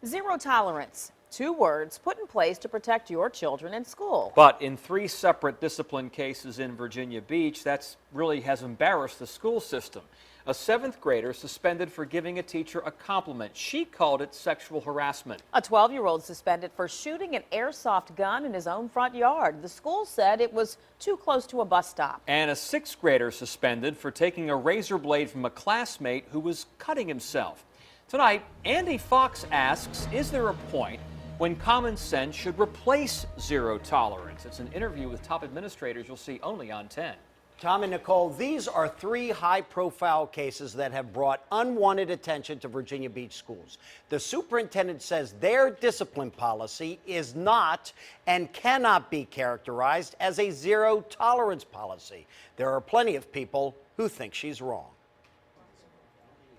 Zero tolerance. 2 words put in place to protect your children in school. But in 3 separate discipline cases in Virginia Beach, that really has embarrassed the school system. A 7th grader suspended for giving a teacher a compliment. She called it sexual harassment. A 12-year-old suspended for shooting an airsoft gun in his own front yard. The school said it was too close to a bus stop. And a 6th grader suspended for taking a razor blade from a classmate who was cutting himself. Tonight, Andy Fox asks, is there a point when common sense should replace zero tolerance? It's an interview with top administrators you'll see only on 10. Tom and Nicole, these are 3 high-profile cases that have brought unwanted attention to Virginia Beach schools. The superintendent says their discipline policy is not and cannot be characterized as a zero-tolerance policy. There are plenty of people who think she's wrong.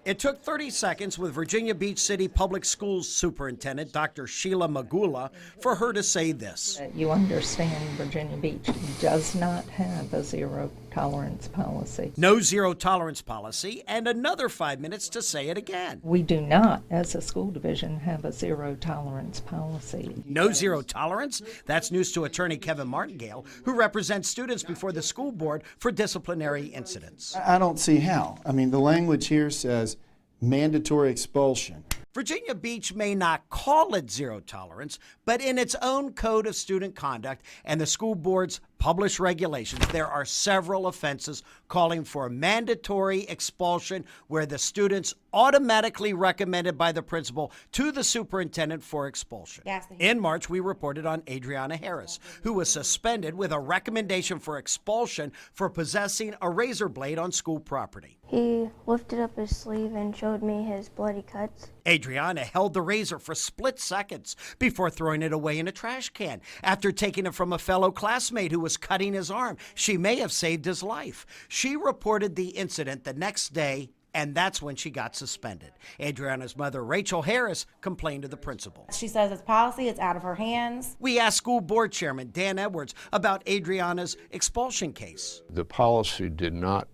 It took 30 seconds with Virginia Beach City Public Schools Superintendent Dr. Sheila Magula for her to say this. You understand Virginia Beach does not have a zero tolerance policy. No zero tolerance policy, and another 5 minutes to say it again. We do not, as a school division, have a zero tolerance policy. No zero tolerance? That's news to attorney Kevin Martingale, who represents students before the school board for disciplinary incidents. I don't see how. I mean, the language here says mandatory expulsion. Virginia Beach may not call it zero tolerance, but in its own code of student conduct and the school board's published regulations, there are several offenses calling for mandatory expulsion where the students automatically recommended by the principal to the superintendent for expulsion. In March, we reported on Adriana Harris, who was suspended with a recommendation for expulsion for possessing a razor blade on school property. He lifted up his sleeve and showed me his bloody cuts. Adriana held the razor for split seconds before throwing it away in a trash can. After taking it from a fellow classmate who was cutting his arm, she may have saved his life. She reported the incident the next day, and that's when she got suspended. Adriana's mother, Rachel Harris, complained to the principal. She says it's policy, it's out of her hands. We asked school board chairman Dan Edwards about Adriana's expulsion case. The policy did not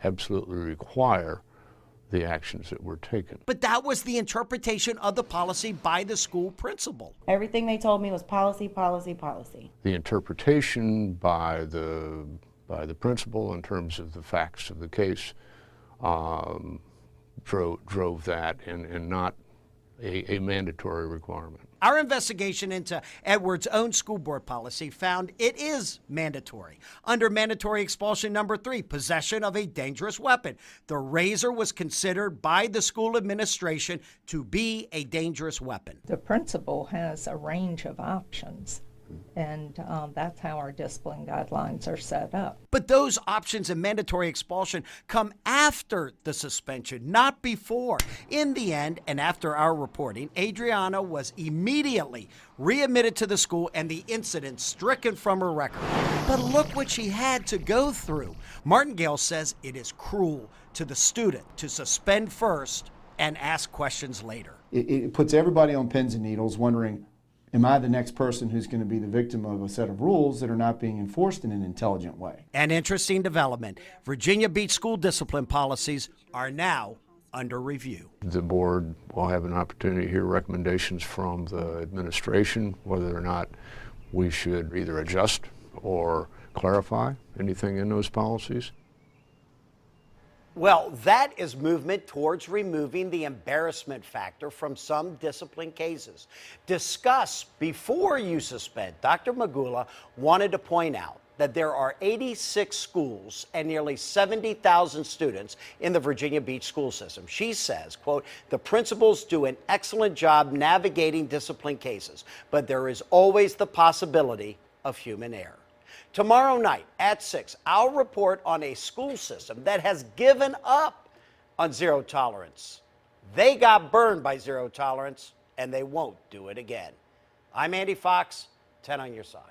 absolutely require the actions that were taken. But that was the interpretation of the policy by the school principal. Everything they told me was policy, policy, policy. The interpretation by the principal in terms of the facts of the case drove that and not a mandatory requirement. Our investigation into Edwards' own school board policy found it is mandatory. Under mandatory expulsion number 3, possession of a dangerous weapon. The razor was considered by the school administration to be a dangerous weapon. The principal has a range of options, and that's how our discipline guidelines are set up. But those options and mandatory expulsion come after the suspension, not before. In the end, and after our reporting, Adriana was immediately readmitted to the school and the incident stricken from her record. But look what she had to go through. Martingale says it is cruel to the student to suspend first and ask questions later. It puts everybody on pins and needles wondering, am I the next person who's going to be the victim of a set of rules that are not being enforced in an intelligent way? An interesting development. Virginia Beach school discipline policies are now under review. The board will have an opportunity to hear recommendations from the administration, whether or not we should either adjust or clarify anything in those policies. Well, that is movement towards removing the embarrassment factor from some discipline cases. Discuss before you suspend. Dr. Magula wanted to point out that there are 86 schools and nearly 70,000 students in the Virginia Beach school system. She says, quote, the principals do an excellent job navigating discipline cases, but there is always the possibility of human error. Tomorrow night at 6, I'll report on a school system that has given up on zero tolerance. They got burned by zero tolerance, and they won't do it again. I'm Andy Fox, 10 on your side.